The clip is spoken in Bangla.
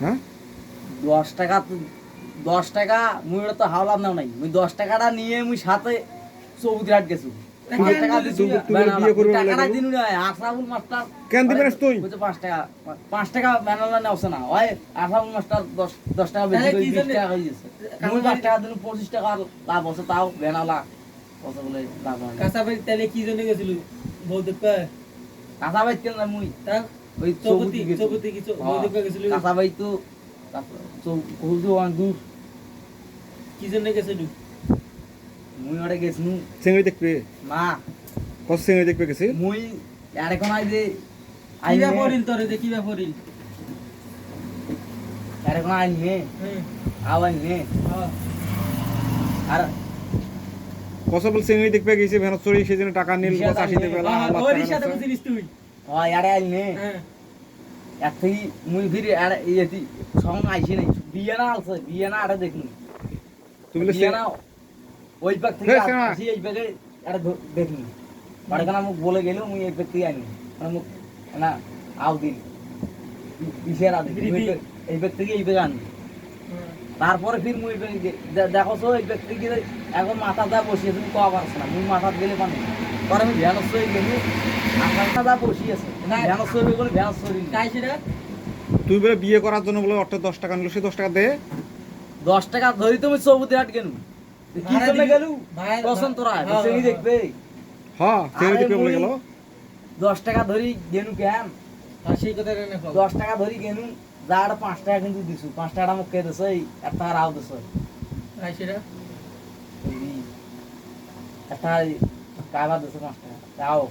হ্যাঁ 10 টাকা 10 টাকা মুই ওটা তো হাওলার নাও নাই মুই 10 টাকাটা নিয়ে মুই সাথে চৌধুরীহাট গেছু 5 টাকা দিছি বিয়ে করবে বলে টাকাটা গেল? দিনু না আশরাফুল মাস্টার কেন দিবেন তুই? বলছে 5 টাকা বেনালা নেওছে না ওই আশরাফুল মাস্টার 10 টাকা বেশি করে 20 টাকা হয়ে গেছে মুই 5 টাকা দিনু 25 টাকা লাভ আছে তাও বেনালা কত বলে লাভ হয় কাসাবাই তাহলে কি জন্য গেছিল বউ দেখতে কাঁচা বাইত কেন না মুই তা ওই চৌপতি গেছি। চৌপতি কি বউ দেখতে গেছিল কাঁচা বাইত তো কহুদু অনেক দূর কি জন্য গেছিল মুই ওটা গেছনু চিংড়ি দেখবে না কত চিংড়ি দেখবে গেছে মুই আর এখন আই যে কিবা পড়িল তোরে যে কিবা পড়িল আর এখন আই নে হ্যাঁ আওয়াই নে হ্যাঁ আর কত বল চিংড়ি দেখবে গেছে ভেন চড়ি সেজন্য টাকা নিল 20,000 85 তে বেলা হ্যাঁ ওর সাথে বুঝিস তুই হয় আরে আই নে হ্যাঁ এক থেকে মুই ফিরে আর ইয়েতি সঙ্গ আইছি নাই বিয়ে না আছে বিয়ে না আরে দেখুন তুমি বলে বিয়ে না ওই পাক থেকে হ্যাঁ, হ্যাঁ। আসি এই পাকে আরে দেখুন বাড়িখানা মুখ বলে গেল মুই এই পাক থেকে আনি মানে মুখ না আউ দিন ইশারা দিন এই পাক থেকে এই পাকে আনি তারপরে ফির মুই দেখো তো এই ব্যক্তি কি এখন মাথা দা বসিয়ে তুমি কোয়া পারছ না মুই মাথা গেলে পানি পরে আমি ভ্যানস হয়ে গেলি মাথা দা বসিয়েছে ভ্যানস হয়ে গেলে ভ্যানস হয়ে তাই সেটা তুই বলে বিয়ে করার জন্য বলে অর্থ 10 টাকা নিল সে 10 টাকা দে 10 টাকা ধরি তুমি চৌবতি হাট গেলু কি জন্য গেলু ভাই পছন্দ তোরা সেই দেখবে হ্যাঁ চিংড়ি দেখবে বলে গেল 10 টাকা ধরি গেলু কেন আর সেই কথা না কও 10 টাকা ধরি গেলু যার 5 টাকা কিন্তু দিছু 5 টাকা মুখ কে দিছ এই একটা রাও দিছ তাই সেটা একটা কাবা দিছ 5 টাকা যাও